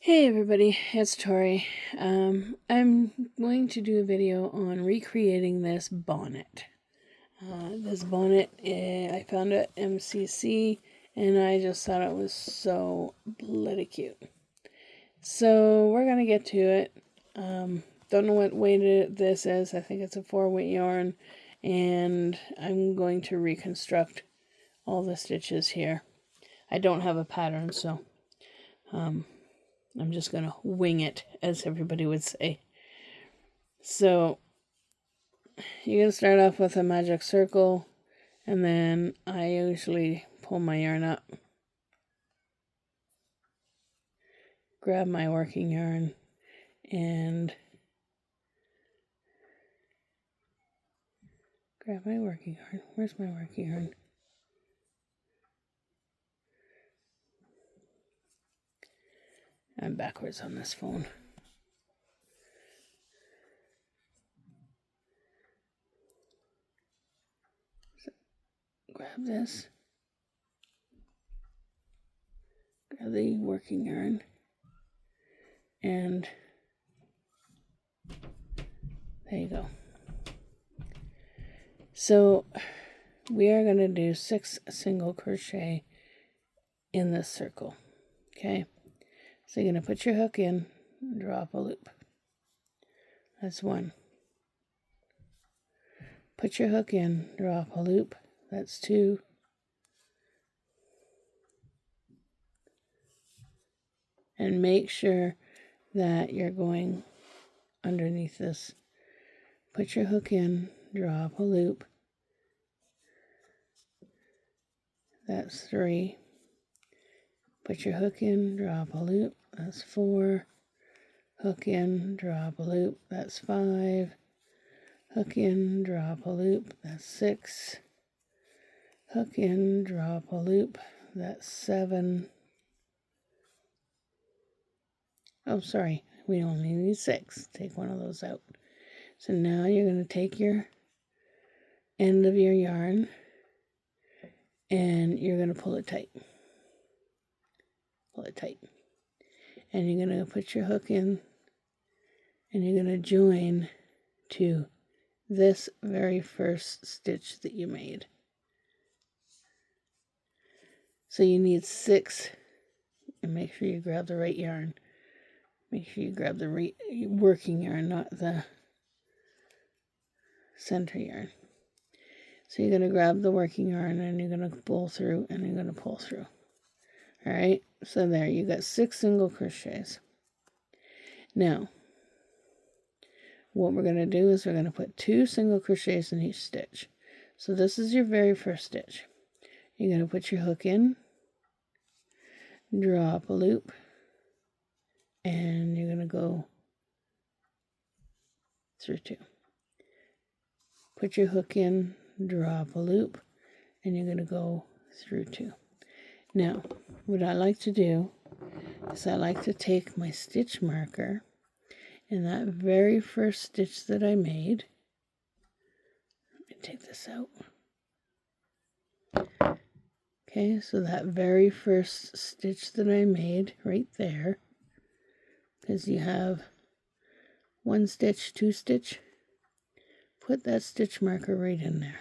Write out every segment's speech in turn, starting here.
Hey everybody, it's Tori. I'm going to do a video on recreating this bonnet. This bonnet, I found it at MCC, and I just thought it was so bloody cute. So we're going to get to it. Don't know what weight this is. I think it's a 4-weight yarn, and I'm going to reconstruct all the stitches here. I don't have a pattern, so I'm just going to wing it, as everybody would say. So you're going to start off with a magic circle, and then I usually pull my yarn up, grab my working yarn, and grab my working yarn. Where's my working yarn? I'm backwards on this phone. So grab this, grab the working yarn, and there you go. So we are going to do 6 single crochet in this circle. Okay, so you're going to put your hook in, drop a loop. That's 1. Put your hook in, drop a loop. That's 2. And make sure that you're going underneath this. Put your hook in, drop a loop. That's 3. Put your hook in, drop a loop. That's 4. Hook in, drop a loop. That's 5. Hook in, drop a loop. That's 6. Hook in, drop a loop. That's 7. Oh, sorry. We only need 6. Take one of those out. So now you're going to take your end of your yarn and you're going to pull it tight. Pull it tight. And you're going to put your hook in and you're going to join to this very first stitch that you made. So you need 6, and make sure you grab the right yarn. Make sure you grab the right working yarn, not the center yarn. So you're going to grab the working yarn and you're going to pull through and you're going to pull through. All right, so there you got 6 single crochets. Now, what we're going to do is we're going to put 2 single crochets in each stitch. So this is your very first stitch. You're going to put your hook in, drop a loop, and you're going to go through 2. Put your hook in, drop a loop, and you're going to go through 2. Now, what I like to do is I like to take my stitch marker in that very first stitch that I made. Let me take this out. Okay, so that very first stitch that I made right there, because you have 1 stitch, 2 stitch, put that stitch marker right in there,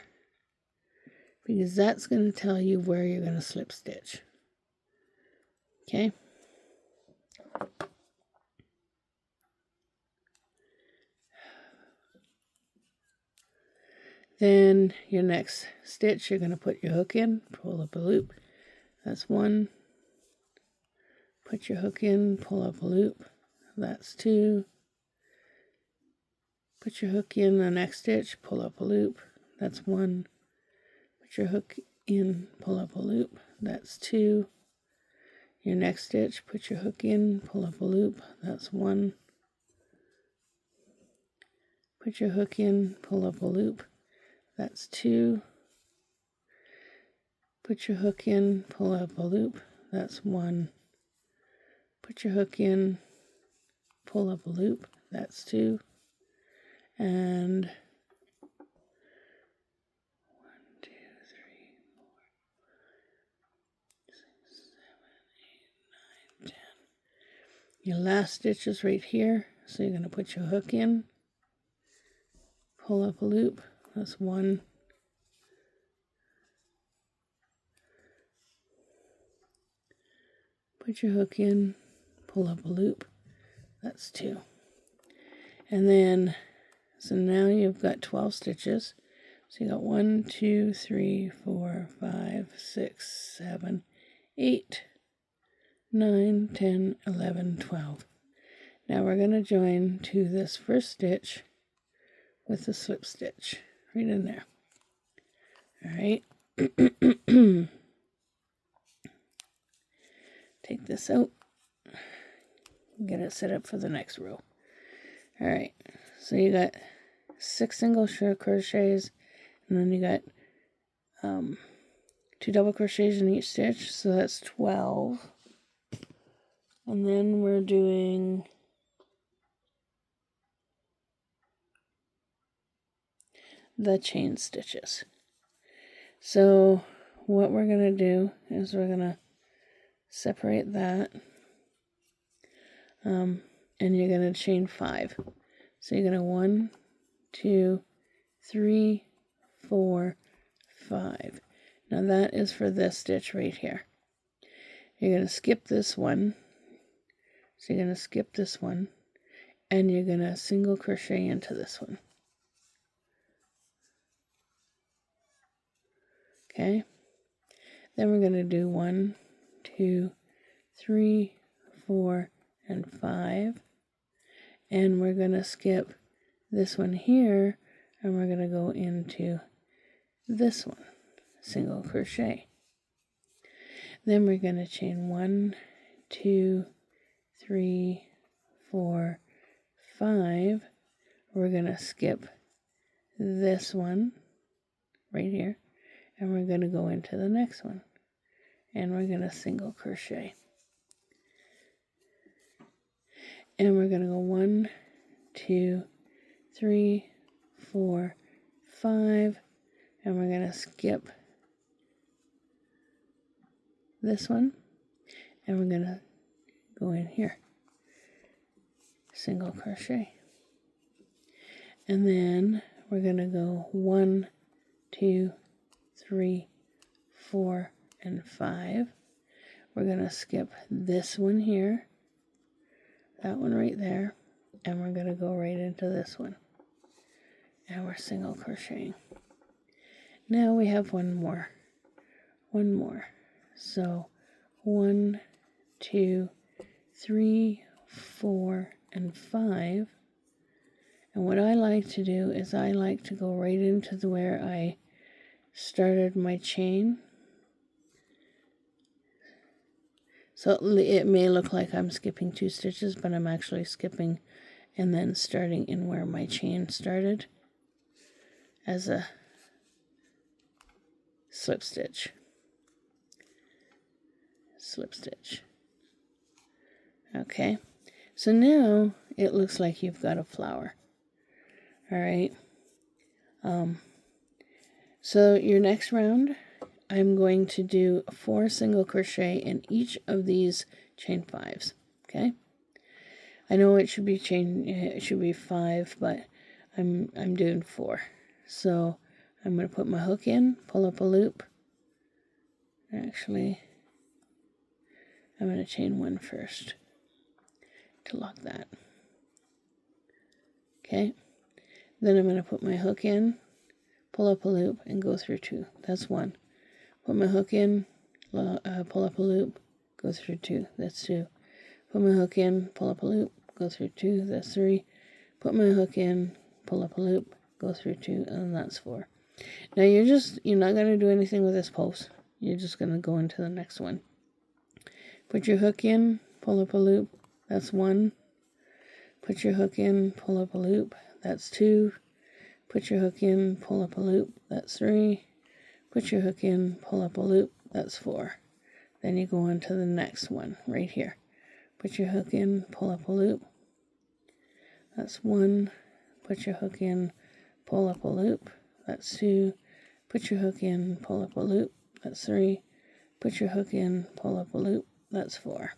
because that's going to tell you where you're going to slip stitch. Okay? Then your next stitch, you're going to put your hook in, pull up a loop. That's 1. Put your hook in, pull up a loop. That's 2. Put your hook in the next stitch, pull up a loop. That's 1. Put your hook in, pull up a loop. That's 2. Your next stitch, put your hook in, pull up a loop. That's 1. Put your hook in, pull up a loop. That's 2. Put your hook in, pull up a loop. That's 1. Put your hook in, pull up a loop. That's 2. And 1, 2, 3, 4, 6, 7, 8, 9, 10. Your last stitch is right here, so you're going to put your hook in, pull up a loop, that's 1, put your hook in, pull up a loop, that's 2. And then, so now you've got 12 stitches. So you got 1, 2, 3, 4, 5, 6, 7, 8, 9, 10, 11, 12. Now we're going to join to this first stitch with the slip stitch right in there. All right. Take this out. Get it set up for the next row. All right. So you got 6 single crochets, and then you got 2 double crochets in each stitch, so that's 12. And then we're doing the chain stitches. So what we're going to do is we're going to separate that, and you're going to chain 5. So you're going to 1, 2, 3, 4, 5. Now that is for this stitch right here. You're going to skip this one. So you're going to skip this one, and you're going to single crochet into this one. Okay. Then we're going to do 1, 2, 3, 4, and 5. And we're going to skip this one here, and we're going to go into this one, single crochet. Then we're going to chain 1, 2, 3, 4, 5. We're going to skip this one right here, and we're going to go into the next one, and we're going to single crochet. And we're going to go 1, 2, 3, 4, 5, and we're going to skip this one, and we're going to go in here, single crochet. And then we're going to go 1, 2, 3, 4, and 5. We're going to skip this one here, that one right there, and we're going to go right into this one, and we're single crocheting. Now we have one more. So 1, 2, 3, 4, and 5. And what I like to do is I like to go right into where I started my chain. So it may look like I'm skipping 2 stitches, but I'm actually skipping and then starting in where my chain started as a slip stitch. Slip stitch. Okay, so now it looks like you've got a flower. All right. So your next round, I'm going to do 4 single crochet in each of these chain 5s. Okay. I know it should be 5, but I'm doing 4. So I'm going to put my hook in, pull up a loop. Actually, I'm going to chain 1 first to lock that. Okay. Then I'm going to put my hook in, pull up a loop, and go through 2. That's 1. Put my hook in, pull up a loop, go through 2. That's 2. Put my hook in, pull up a loop, go through 2. That's 3. Put my hook in, pull up a loop, go through 2, and that's 4. Now you're not going to do anything with this post. You're just going to go into the next one. Put your hook in, pull up a loop, that's 1. Put your hook in, pull up a loop, that's 2. Put your hook in, pull up a loop, that's 3. Put your hook in, pull up a loop, that's 4. Then you go on to the next one right here. Put your hook in, pull up a loop, that's 1. Put your hook in, pull up a loop, that's 2. Put your hook in, pull up a loop, that's 3. Put your hook in, pull up a loop, that's 4.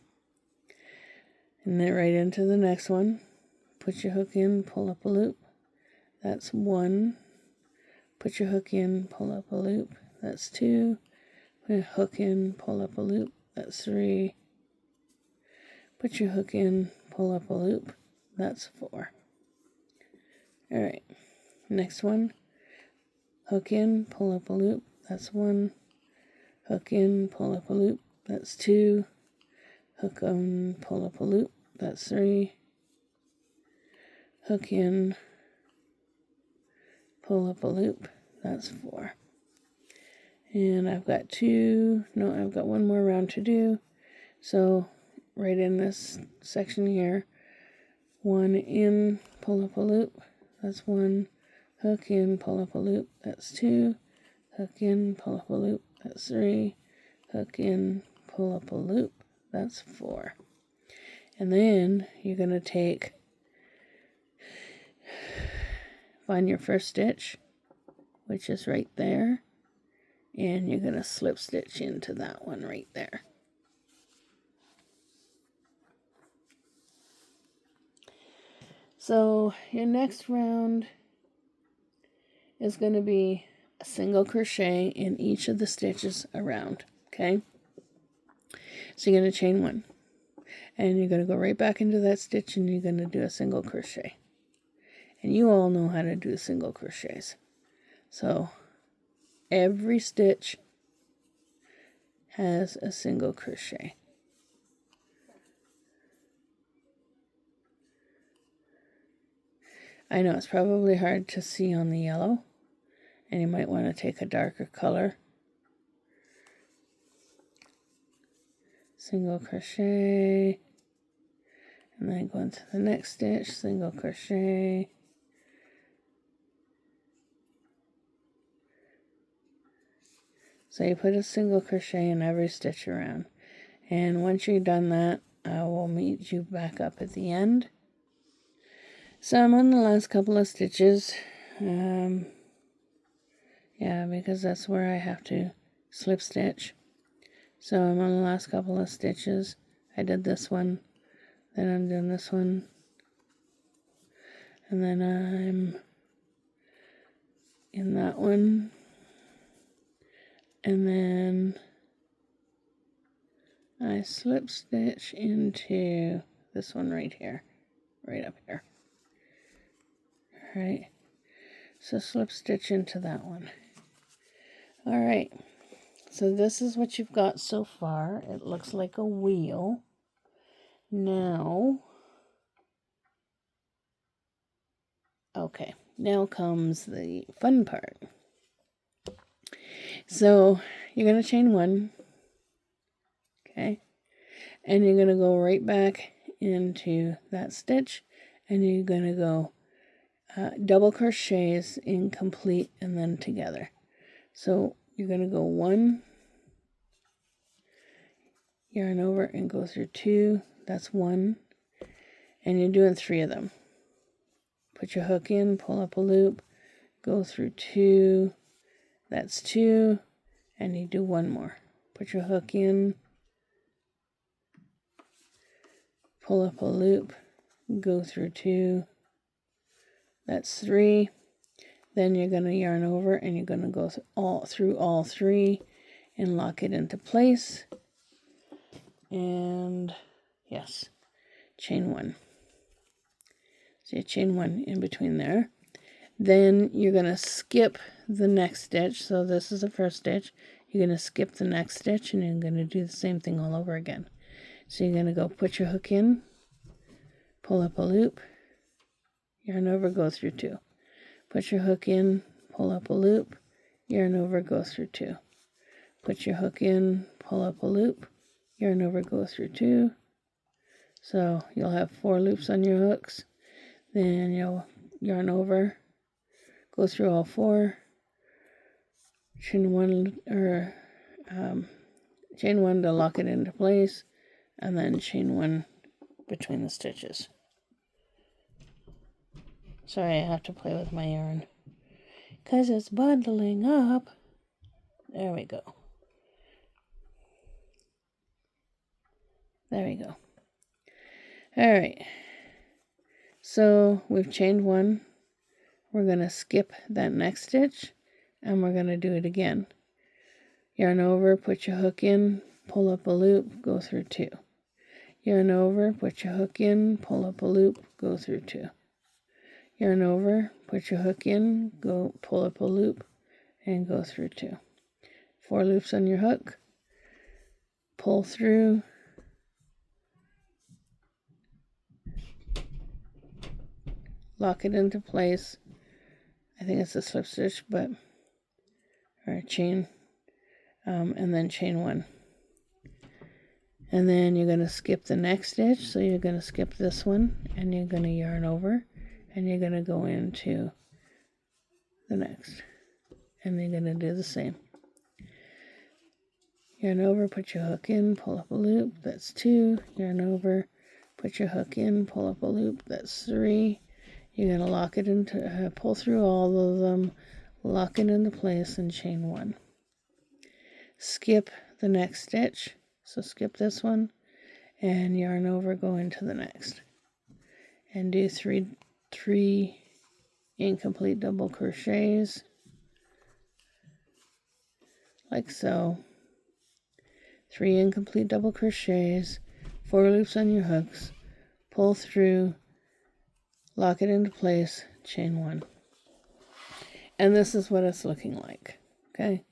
and then right into the next one. Put your hook in, pull up a loop. That's 1. Put your hook in, pull up a loop. That's 2. Put your hook in, pull up a loop. That's 3. Put your hook in, pull up a loop. That's 4. All right, next one. Hook in, pull up a loop. That's 1. Hook in, pull up a loop. That's 2. Hook in, pull up a loop. That's 3. Hook in, pull up a loop. That's 4. And I've got one more round to do. So right in this section here, 1 in, pull up a loop. That's 1. Hook in, pull up a loop. That's 2. Hook in, pull up a loop. That's 3. Hook in, pull up a loop. That's 4. And then you're going to find your first stitch, which is right there, and you're going to slip stitch into that one right there. So your next round is going to be a single crochet in each of the stitches around, okay? So you're going to chain 1, and you're going to go right back into that stitch, and you're going to do a single crochet. And you all know how to do single crochets. So every stitch has a single crochet. I know it's probably hard to see on the yellow, and you might want to take a darker color. Single crochet, and then go into the next stitch, single crochet. So you put a single crochet in every stitch around. And once you've done that, I will meet you back up at the end. So I'm on the last couple of stitches. Yeah, because that's where I have to slip stitch. So I'm on the last couple of stitches. I did this one, then I'm doing this one, and then I'm in that one, and then I slip stitch into this one right here, right up here. All right, so slip stitch into that one. All right, so this is what you've got so far. It looks like a wheel. Now, okay, now comes the fun part. So you're going to chain 1, okay, and you're going to go right back into that stitch, and you're going to go double crochets in complete and then together. So you're going to go 1, yarn over and go through 2, that's 1, and you're doing 3 of them. Put your hook in, pull up a loop, go through 2, that's 2, and you do 1 more. Put your hook in, pull up a loop, go through 2, that's 3. Then you're going to yarn over and you're going to go through all 3 and lock it into place. And yes, chain 1. So you chain 1 in between there. Then you're going to skip the next stitch. So this is the first stitch. You're going to skip the next stitch and you're going to do the same thing all over again. So you're going to go put your hook in, pull up a loop, yarn over, go through 2. Put your hook in, pull up a loop, yarn over, go through 2. Put your hook in, pull up a loop, yarn over, go through 2. So you'll have 4 loops on your hooks. Then you'll yarn over, go through all 4, chain 1 to lock it into place, and then chain 1 between the stitches. Sorry, I have to play with my yarn because it's bundling up. There we go. There we go. All right, so we've chained one. We're going to skip that next stitch, and we're going to do it again. Yarn over, put your hook in, pull up a loop, go through 2. Yarn over, put your hook in, pull up a loop, go through 2. Yarn over, put your hook in, go pull up a loop, and go through 2. 4 loops on your hook, pull through, lock it into place. I think it's a slip stitch, but or chain, and then chain 1. And then you're going to skip the next stitch, so you're going to skip this one, and you're going to yarn over, and you're going to go into the next, and you're going to do the same. Yarn over, put your hook in, pull up a loop, that's 2. Yarn over, put your hook in, pull up a loop, that's 3. You're going to lock it into, pull through all of them, lock it into place, and chain 1. Skip the next stitch, so skip this one, and yarn over, go into the next. And do three incomplete double crochets, like so. 3 incomplete double crochets, 4 loops on your hooks, pull through, lock it into place, chain 1. And this is what it's looking like, okay?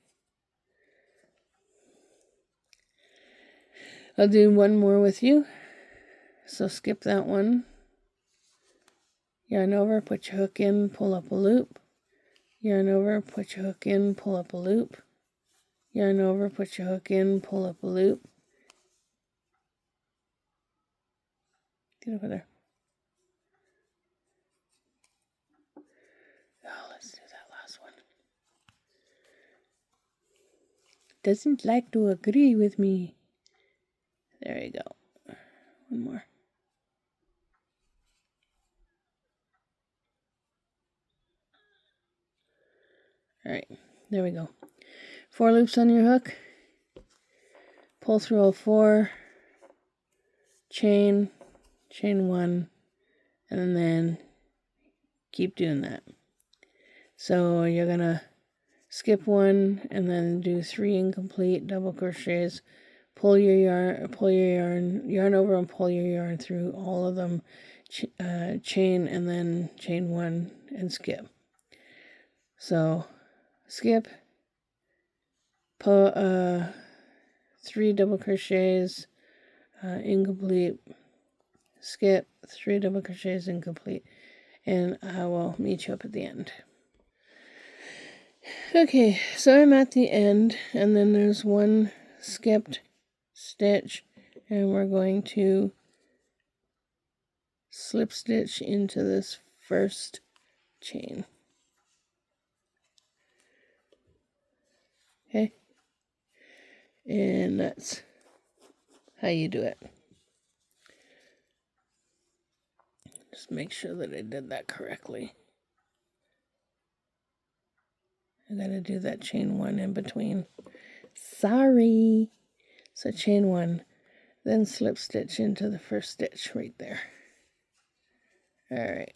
I'll do one more with you. So skip that one. Yarn over, put your hook in, pull up a loop. Yarn over, put your hook in, pull up a loop. Yarn over, put your hook in, pull up a loop. Get over there. Oh, let's do that last one. Doesn't like to agree with me. There you go. One more. All right, there we go. 4 loops on your hook. Pull through all 4. Chain 1, and then keep doing that. So you're gonna skip one and then do 3 incomplete double crochets. Pull your yarn over and pull your yarn through all of them. Chain and then chain 1 and skip. So skip, pull 3 double crochets, incomplete, skip, 3 double crochets, incomplete, and I will meet you up at the end. Okay, so I'm at the end, and then there's one skipped stitch, and we're going to slip stitch into this first chain. Okay, and that's how you do it. Just make sure that I did that correctly. I gotta do that chain 1 in between. Sorry. So chain 1, then slip stitch into the first stitch right there. All right.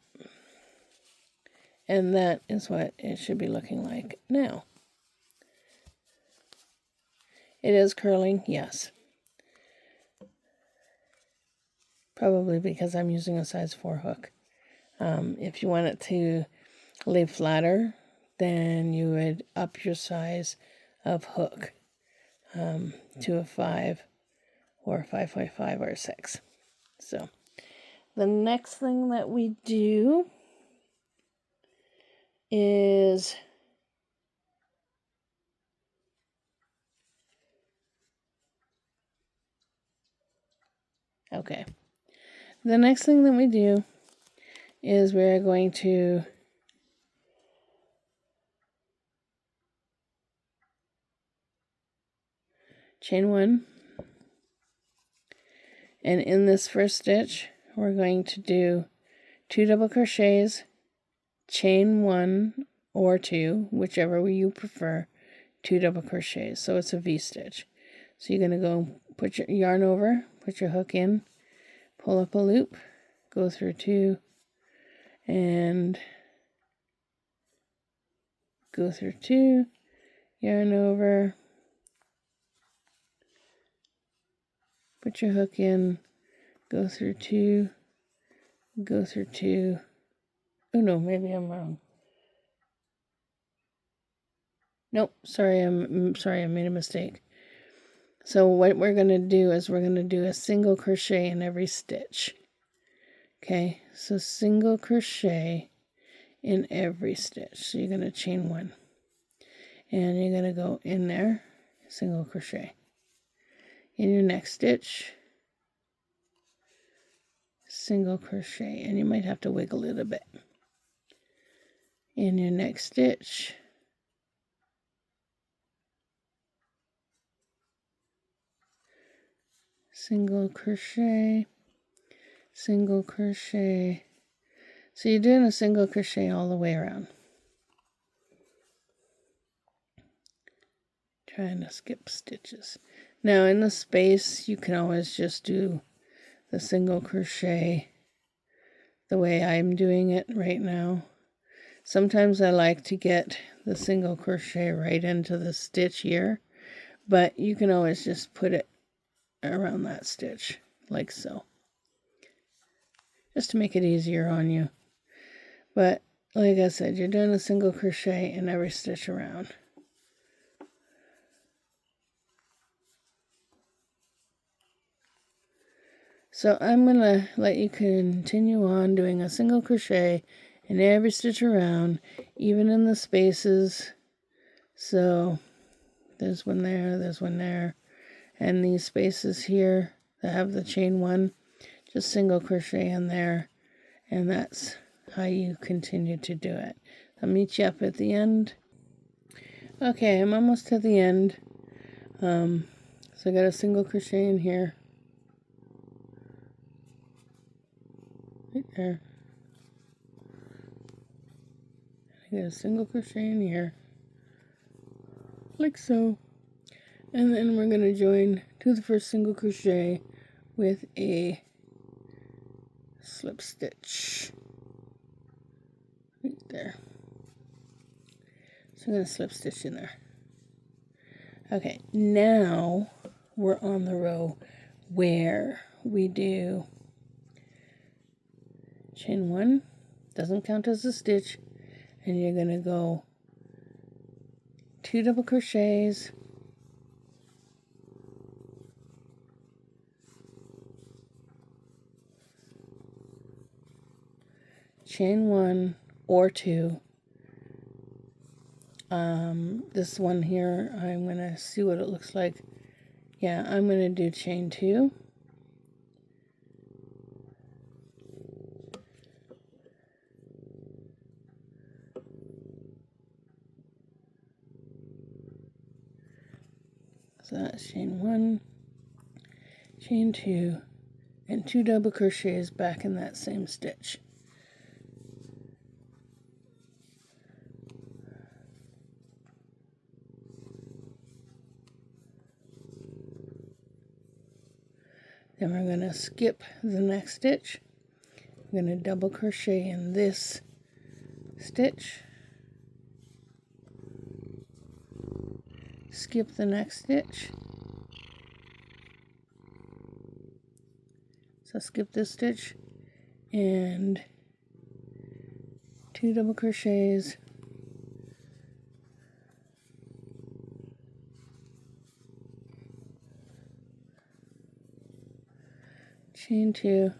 And that is what it should be looking like now. It is curling, yes. Probably because I'm using a size 4 hook. If you want it to lay flatter, then you would up your size of hook to a 5 or 5.5 or 6. So the next thing that we do is okay. The next thing that we do is we're going to chain 1, and in this first stitch we're going to do 2 double crochets, chain 1 or 2, whichever you prefer, 2 double crochets, so it's a V stitch. So you're going to go put your yarn over, put your hook in, pull up a loop, go through 2, and go through 2, yarn over, put your hook in, go through 2, go through 2. Oh no, maybe I'm wrong. Nope, sorry, I made a mistake. So what we're going to do is we're going to do a single crochet in every stitch. Okay, so single crochet in every stitch. So you're going to chain 1. And you're going to go in there, single crochet. In your next stitch, single crochet. And you might have to wiggle it a bit. In your next stitch, single crochet, single crochet. So you're doing a single crochet all the way around. Trying to skip stitches. Now in the space, you can always just do the single crochet the way I'm doing it right now. Sometimes I like to get the single crochet right into the stitch here, but you can always just put it around that stitch like so, just to make it easier on you. But like I said, you're doing a single crochet in every stitch around. So I'm going to let you continue on doing a single crochet in every stitch around, even in the spaces. So there's one there, and these spaces here that have the chain 1, just single crochet in there, and that's how you continue to do it. I'll meet you up at the end. Okay, I'm almost to the end. So I got a single crochet in here. Right there. I got a single crochet in here. Like so. And then we're going to join to the first single crochet with a slip stitch. Right there. So I'm going to slip stitch in there. Okay, now we're on the row where we do chain 1, doesn't count as a stitch, and you're going to go 2 double crochets, chain 1 or 2. This one here, I'm going to see what it looks like. Yeah, I'm going to do chain 2. So that's chain 1, chain 2, and 2 double crochets back in that same stitch. Then we're going to skip the next stitch. I'm going to double crochet in this stitch, skip the next stitch, so skip this stitch and 2 double crochets, chain 2,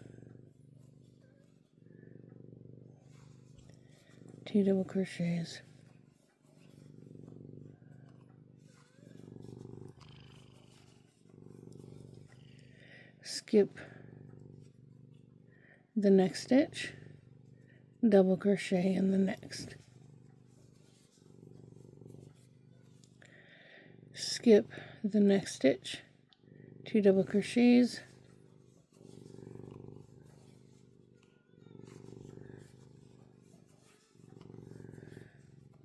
2 double crochets, skip the next stitch, double crochet in the next, skip the next stitch, 2 double crochets,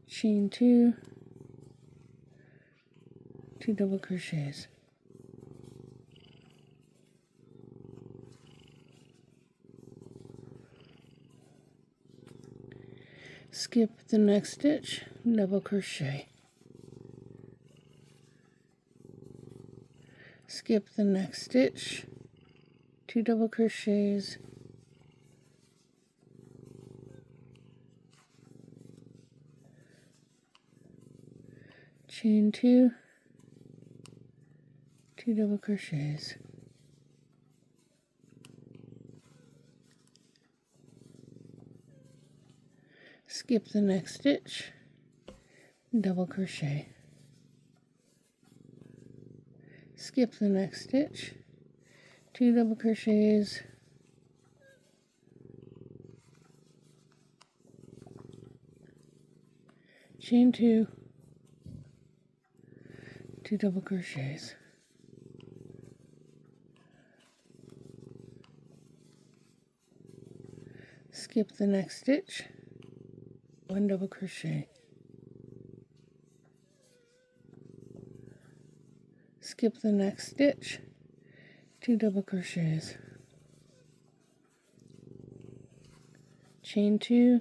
chain 2, 2 double crochets, skip the next stitch, double crochet, skip the next stitch, 2 double crochets, chain 2, 2 double crochets, skip the next stitch, double crochet, skip the next stitch, 2 double crochets, chain 2, 2 double crochets, skip the next stitch, 1 double crochet, skip the next stitch, 2 double crochets, chain 2,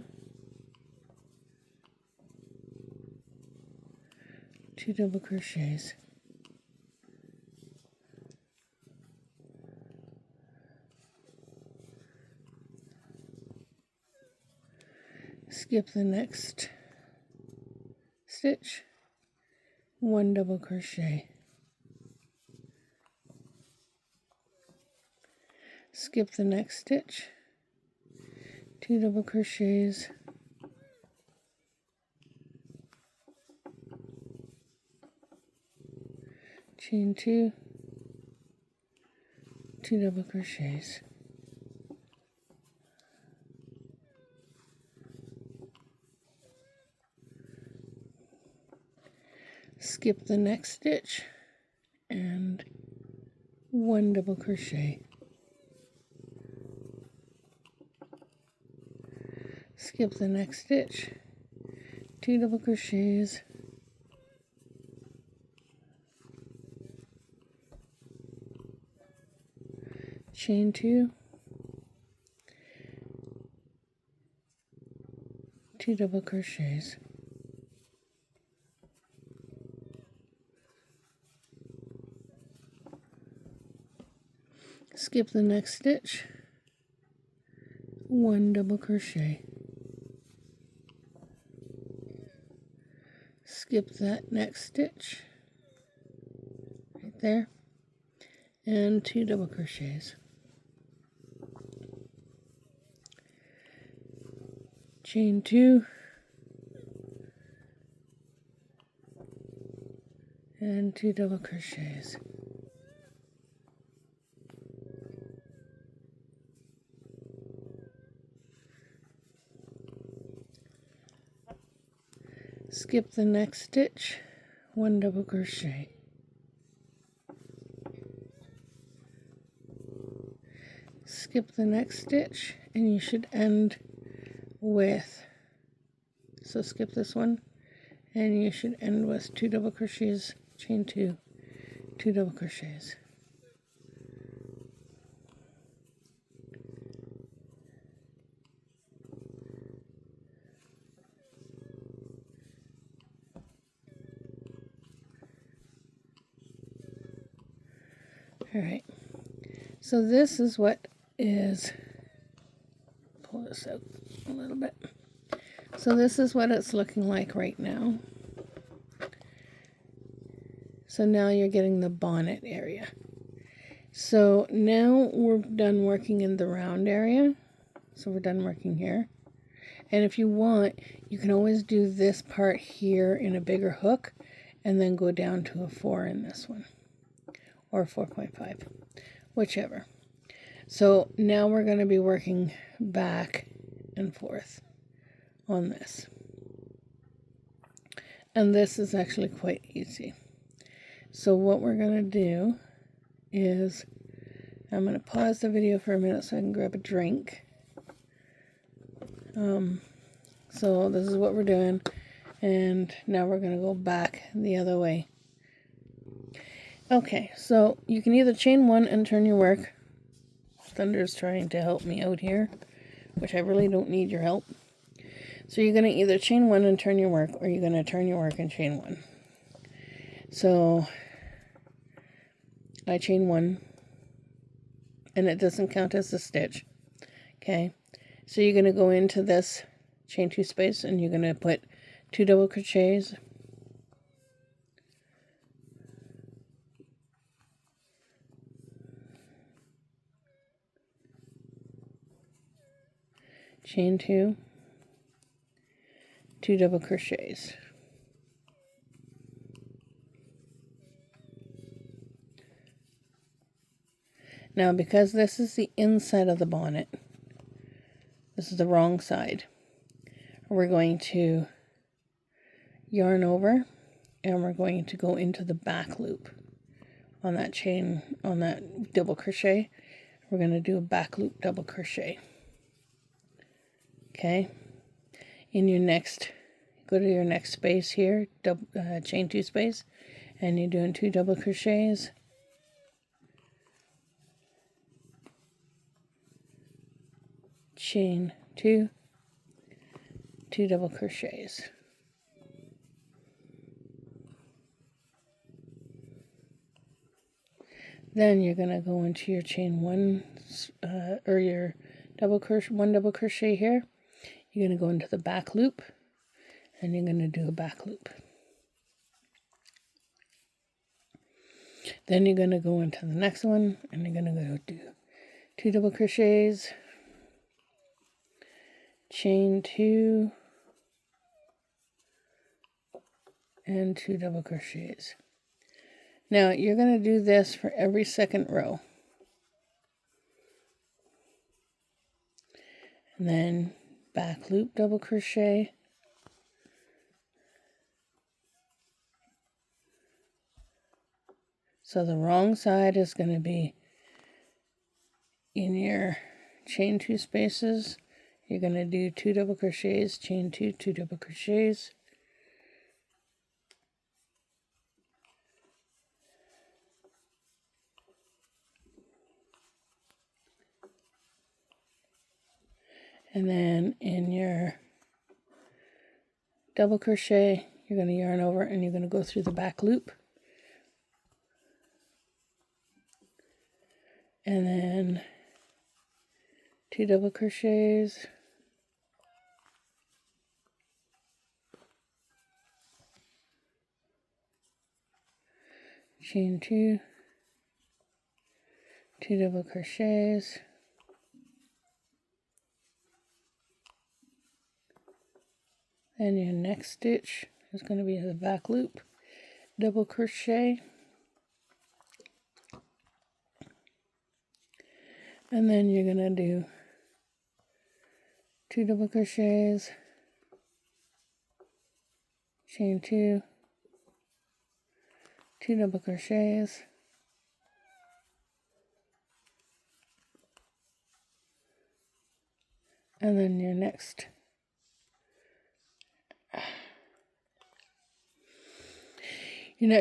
2 double crochets, skip the next stitch, 1 double crochet, skip the next stitch, 2 double crochets, chain 2, 2 double crochets, skip the next stitch and 1 double crochet, skip the next stitch, 2 double crochets, chain 2, 2 double crochets, skip the next stitch, 1 double crochet, skip that next stitch right there and 2 double crochets, chain 2 and 2 double crochets, skip the next stitch, 1 double crochet, skip the next stitch, and you should end with, so skip this one and you should end with 2 double crochets, chain 2, 2 double crochets, all right. So this is what is, pull this out a little bit. So this is what it's looking like right now. So now you're getting the bonnet area. So now we're done working in the round area. So we're done working here. And if you want, you can always do this part here in a bigger hook and then go down to a 4 in this one, or 4.5, whichever. So now we're going to be working back and forth on this. And this is actually quite easy. So what we're going to do is, I'm going to pause the video for a minute so I can grab a drink. So this is what we're doing, and now we're going to go back the other way. Okay, so you can either chain 1 and turn your work. Thunder's trying to help me out here, which I really don't need your help. So you're going to either chain 1 and turn your work, or you're going to turn your work and chain 1. So I chain 1, and it doesn't count as a stitch. Okay, so you're going to go into this chain 2 space, and you're going to put 2 double crochets, chain 2, 2 double crochets. Now, because this is the inside of the bonnet, this is the wrong side, we're going to yarn over, and we're going to go into the back loop on that chain, on that double crochet. We're going to do a back loop double crochet. Okay, in your next, go to your next space here, chain 2 space, and you're doing 2 double crochets, chain 2, 2 double crochets. Then you're going to go into your chain 1, or your double crochet, 1 double crochet here. You're going to go into the back loop, and you're going to do a back loop. Then you're going to go into the next one, and you're going to go do 2 double crochets, chain 2, and 2 double crochets. Now you're going to do this for every second row. And then back loop double crochet, so the wrong side is going to be in your chain 2 spaces. You're going to do 2 double crochets, chain 2, 2 double crochets, and then in your double crochet, you're going to yarn over, and you're going to go through the back loop, and then 2 double crochets, chain 2, 2 double crochets, and your next stitch is going to be the back loop double crochet, and then you're going to do 2 double crochets, chain 2, 2 double crochets, and then your next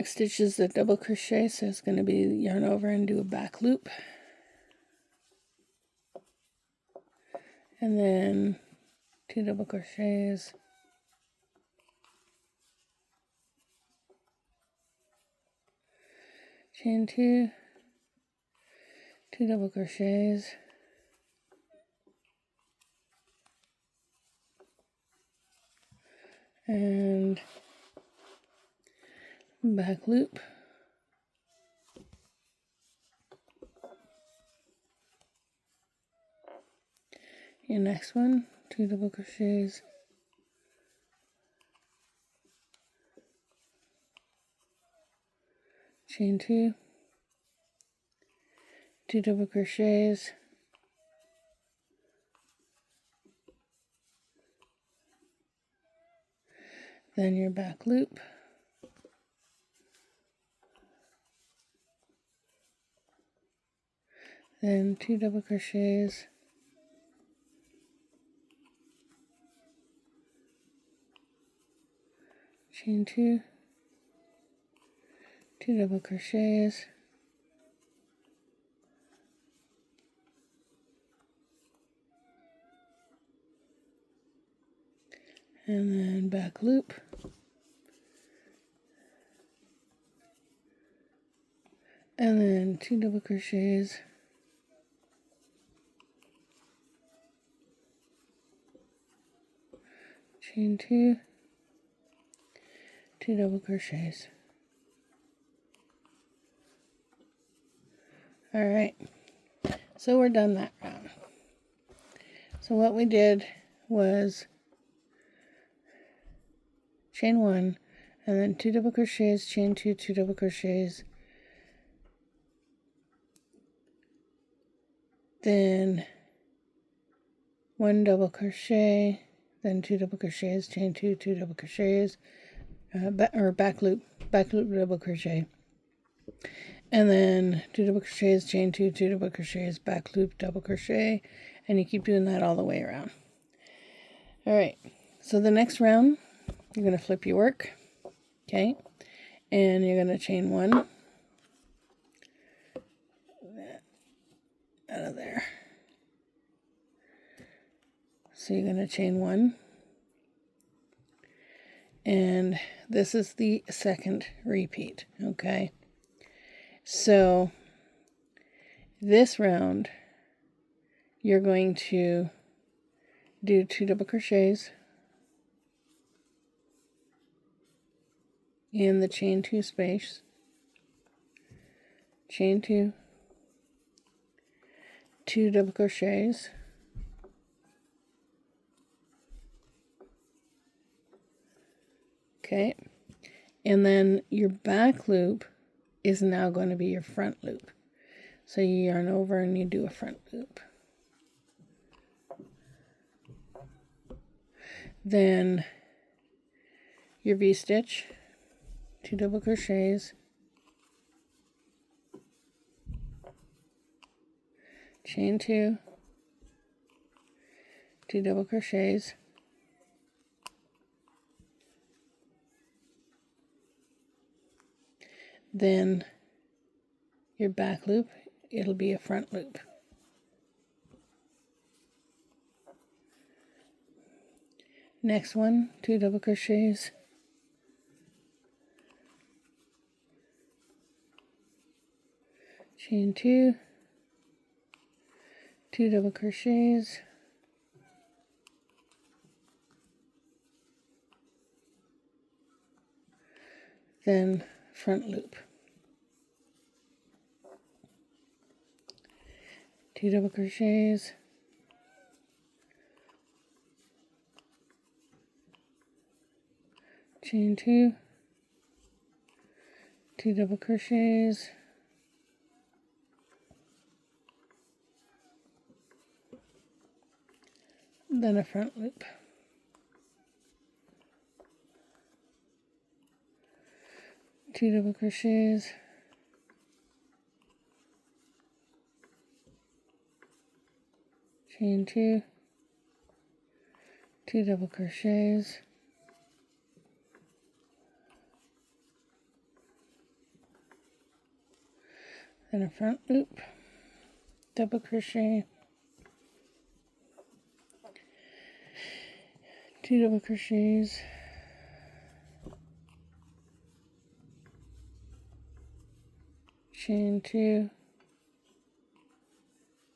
stitch is a double crochet, so it's going to be yarn over and do a back loop, and then 2 double crochets, chain 2, 2 double crochets, and back loop, your next one, 2 double crochets, chain 2, 2 double crochets, then your back loop, then 2 double crochets, chain 2, 2 double crochets, and then back loop, and then 2 double crochets, chain 2, 2 double crochets. All right, so we're done that round. So what we did was chain 1, and then 2 double crochets, chain 2, 2 double crochets, then 1 double crochet, then 2 double crochets, chain 2, 2 double crochets, back loop double crochet, and then 2 double crochets, chain 2, 2 double crochets, back loop double crochet, and you keep doing that all the way around. All right, so the next round you're going to flip your work, okay, and you're going to chain 1 out of there. So you're going to chain 1, and this is the second repeat, okay? So this round you're going to do 2 double crochets in the chain 2 space, chain 2, 2 double crochets, okay, and then your back loop is now going to be your front loop. So you yarn over and you do a front loop. Then your V-stitch, 2 double crochets, chain 2, 2 double crochets, then your back loop, it'll be a front loop. Next one, 2 double crochets, chain 2, 2 double crochets, then front loop, 2 double crochets, chain 2, 2 double crochets, then a front loop, 2 double crochets, chain 2, 2 double crochets, then a front loop, double crochet, 2 double crochets, chain 2,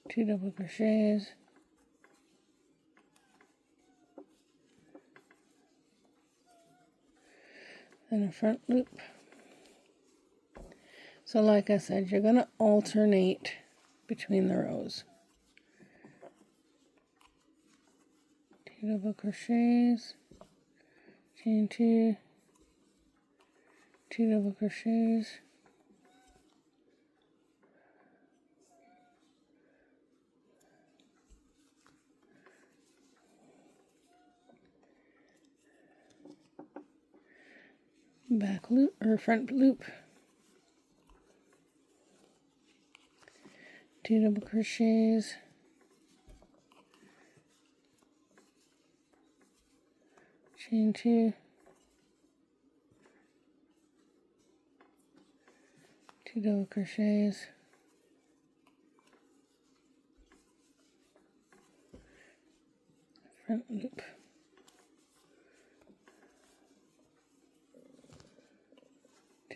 2 double crochets, then a front loop. So like I said, you're going to alternate between the rows. 2 double crochets, chain 2, 2 double crochets, back loop or front loop, 2 double crochets, chain 2, 2 double crochets, front loop,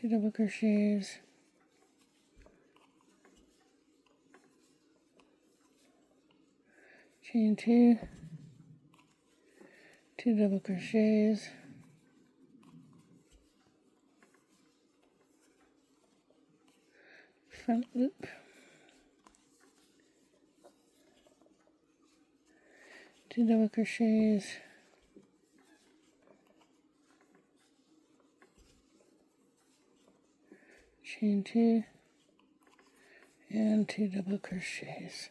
2 double crochets, chain 2, 2 double crochets, front loop, 2 double crochets, chain 2, and 2 double crochets.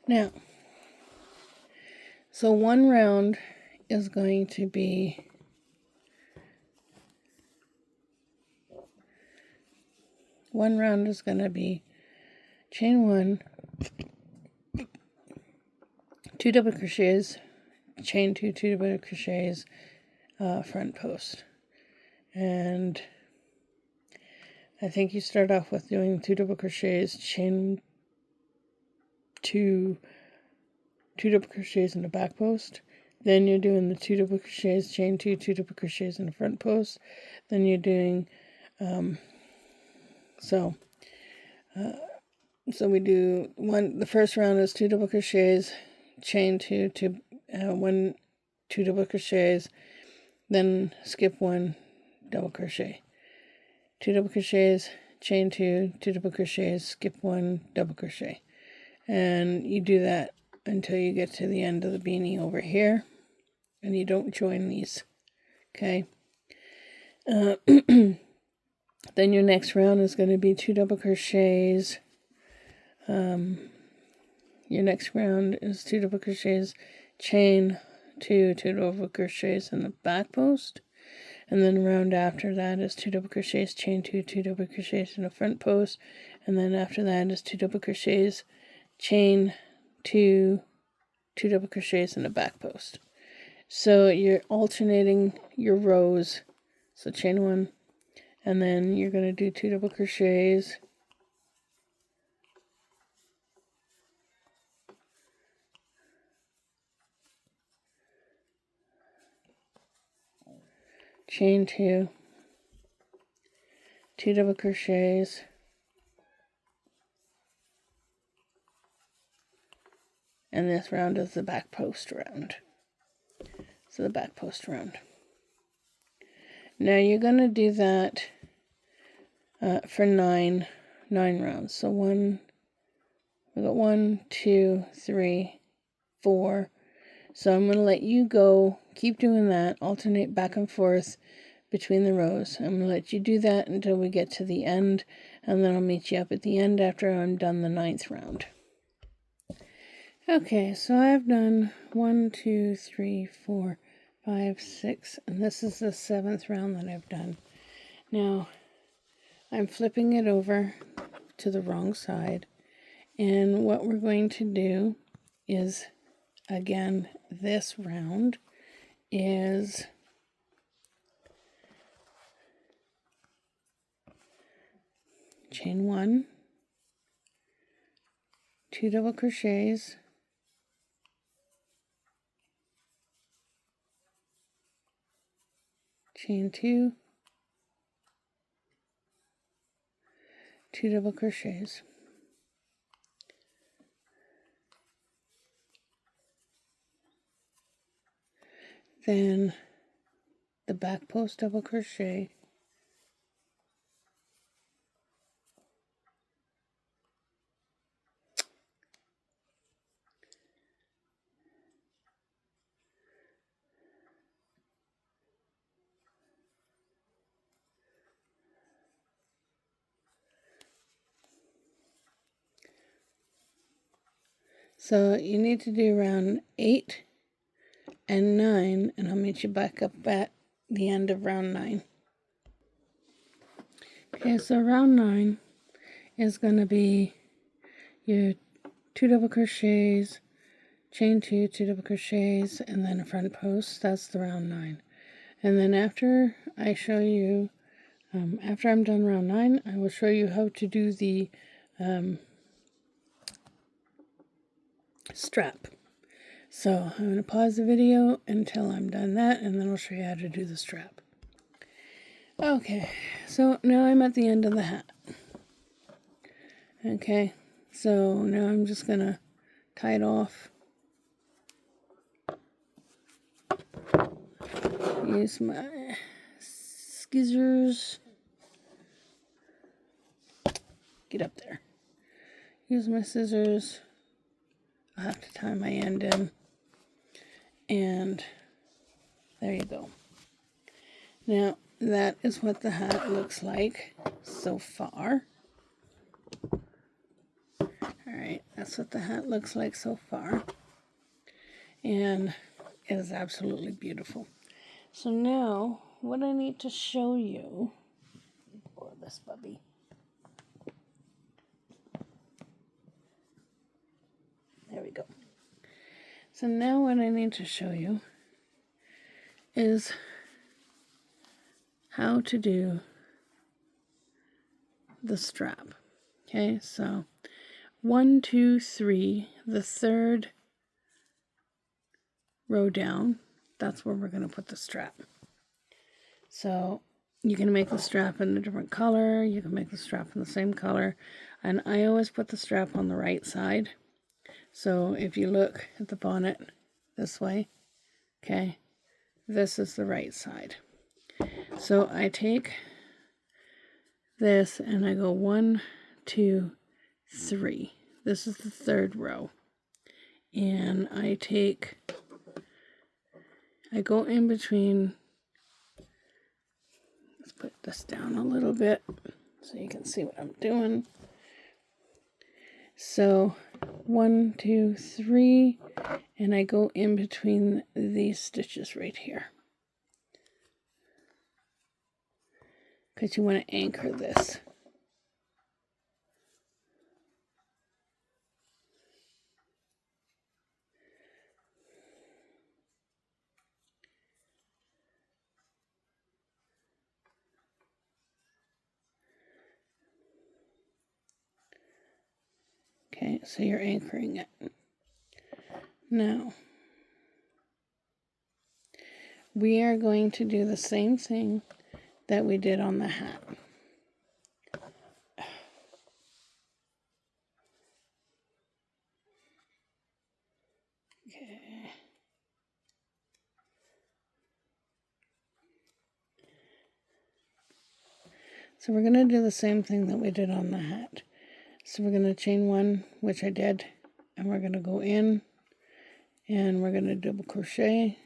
Now, so one round is going to be chain 1, 2 double crochets, chain 2, 2 double crochets, front post. And I think you start off with doing 2 double crochets, chain 2, 2 double crochets in the back post. Then you're doing the 2 double crochets, chain 2, 2 double crochets in the front post. Then you're doing so we do the first round is 2 double crochets, chain 2, 1, 2 double crochets, then skip 1 double crochet, 2 double crochets, chain 2, 2 double crochets, skip 1 double crochet, and you do that until you get to the end of the beanie over here, and you don't join these. Okay. Then your next round is going to be 2 double crochets. Your next round is 2 double crochets, chain 2, 2 double crochets in the back post. And then the round after that is 2 double crochets, chain 2, 2 double crochets in the front post. And then after that is 2 double crochets, chain 2, 2 double crochets in the back post. So you're alternating your rows. So chain 1, and then you're going to do 2 double crochets, chain 2, 2 double crochets, and this round is the back post round. So the back post round. Now you're going to do that for nine rounds. So we got 1, 2, 3, 4. So I'm going to let you go, keep doing that, alternate back and forth between the rows. I'm going to let you do that until we get to the end, and then I'll meet you up at the end after I'm done the 9th round. Okay, so I've done 1, 2, 3, 4, 5, 6, and this is the 7th round that I've done. Now, I'm flipping it over to the wrong side, and what we're going to do is, again, this round is chain 1, 2 double crochets, chain 2, 2 double crochets. Then the back post double crochet, so you need to do round 8 and 9, and I'll meet you back up at the end of round 9. Okay, so round 9 is going to be your 2 double crochets, chain 2, 2 double crochets, and then a front post. That's the round 9. And then after I show you, after I'm done round 9, I will show you how to do the strap. So I'm going to pause the video until I'm done that, and then I'll show you how to do the strap. Okay, so now I'm at the end of the hat. Okay, so now I'm just going to tie it off. Use my scissors. Get up there. Use my scissors. I'll have to tie my end in. And there you go. Now, that is what the hat looks like so far. Alright, that's what the hat looks like so far. And it is absolutely beautiful. So now, what I need to show you, for this puppy. There we go. So now what I need to show you is how to do the strap. Okay, so 1, 2, 3, the third row down, that's where we're going to put the strap. So you can make the strap in a different color, you can make the strap in the same color, and I always put the strap on the right side. So if you look at the bonnet this way, okay, this is the right side. So I take this and I go 1, 2, 3. This is the third row. And I go in between. Let's put this down a little bit so you can see what I'm doing. So 1, 2, 3, and I go in between these stitches right here. Because you want to anchor this. Okay, so you're anchoring it. Now, we are going to do the same thing that we did on the hat. Okay. So we're going to do the same thing that we did on the hat. So we're going to chain 1, which I did, and we're going to go in, and we're going to double crochet.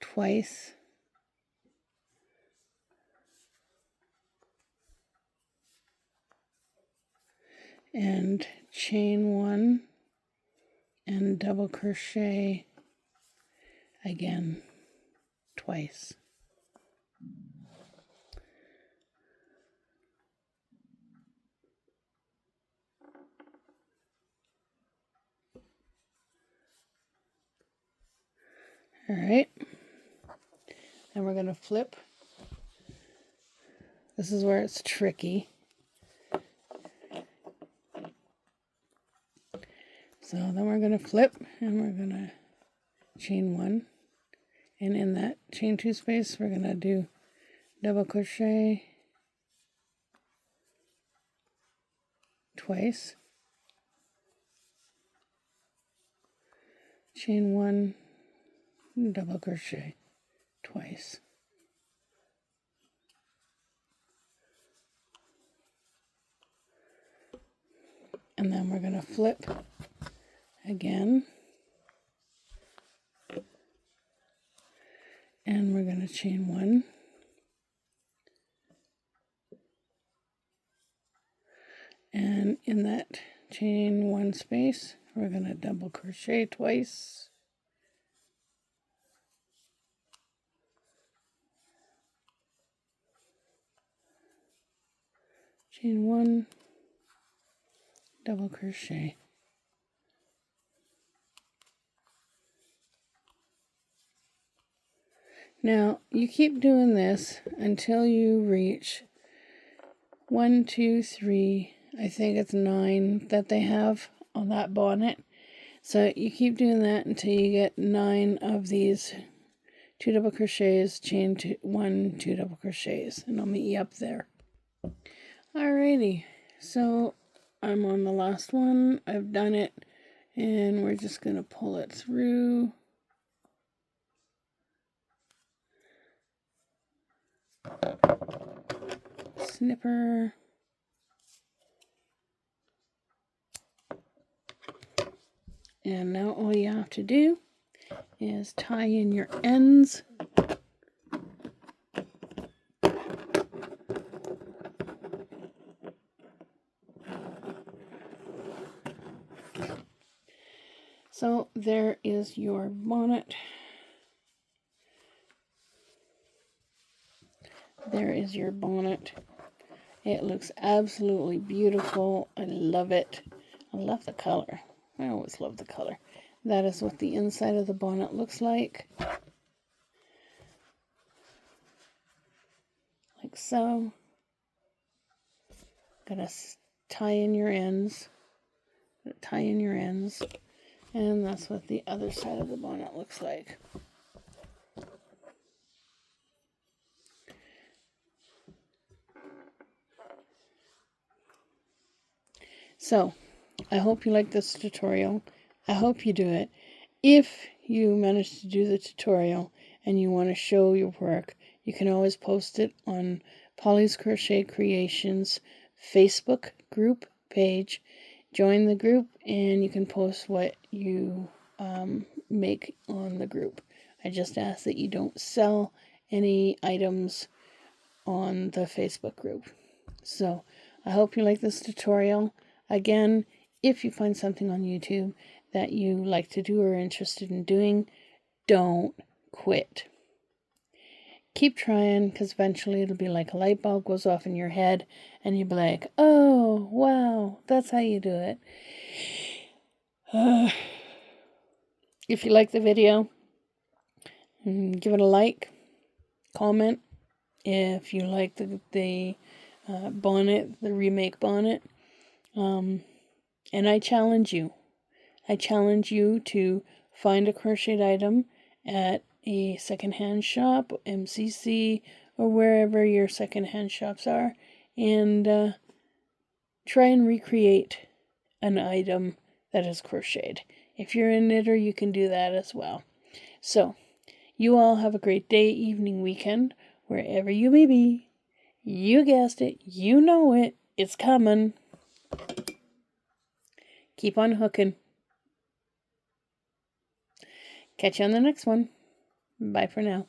Twice. And chain 1 and double crochet again twice. All right, and we're going to flip. This is where it's tricky. So then we're going to flip, and we're going to chain 1, and in that chain 2 space we're going to do double crochet twice, chain 1, double crochet twice. And then we're going to flip again, and we're going to chain 1, and in that chain 1 space we're going to double crochet twice, chain 1, double crochet. Now you keep doing this until you reach 1, 2, 3, I think it's 9 that they have on that bonnet. So you keep doing that until you get 9 of these 2 double crochets, chain 1, 2 double crochets, and I'll meet you up there. Alrighty, so I'm on the last one. I've done it, and we're just going to pull it through. Snipper. And now all you have to do is tie in your ends. So there is your bonnet. There is your bonnet. It looks absolutely beautiful. I love it. I love the color. I always love the color. That is what the inside of the bonnet looks like. Like so. Gotta tie in your ends. Tie in your ends. And that's what the other side of the bonnet looks like. So, I hope you like this tutorial. I hope you do it. If you manage to do the tutorial and you want to show your work, you can always post it on Polly's Crochet Creations Facebook group page. Join the group and you can post what you make on the group. I just ask that you don't sell any items on the Facebook group. So, I hope you like this tutorial. Again, if you find something on YouTube that you like to do or are interested in doing, don't quit. Keep trying, because eventually it'll be like a light bulb goes off in your head and you'll be like, oh, wow, that's how you do it. If you like the video, give it a like, comment. If you like the bonnet, the remake bonnet, and I challenge you. I challenge you to find a crocheted item at a secondhand shop, MCC, or wherever your secondhand shops are, and try and recreate an item that is crocheted. If you're a knitter, you can do that as well. So, you all have a great day, evening, weekend, wherever you may be. You guessed it. You know it. It's coming. Keep on hooking. Catch you on the next one. Bye for now.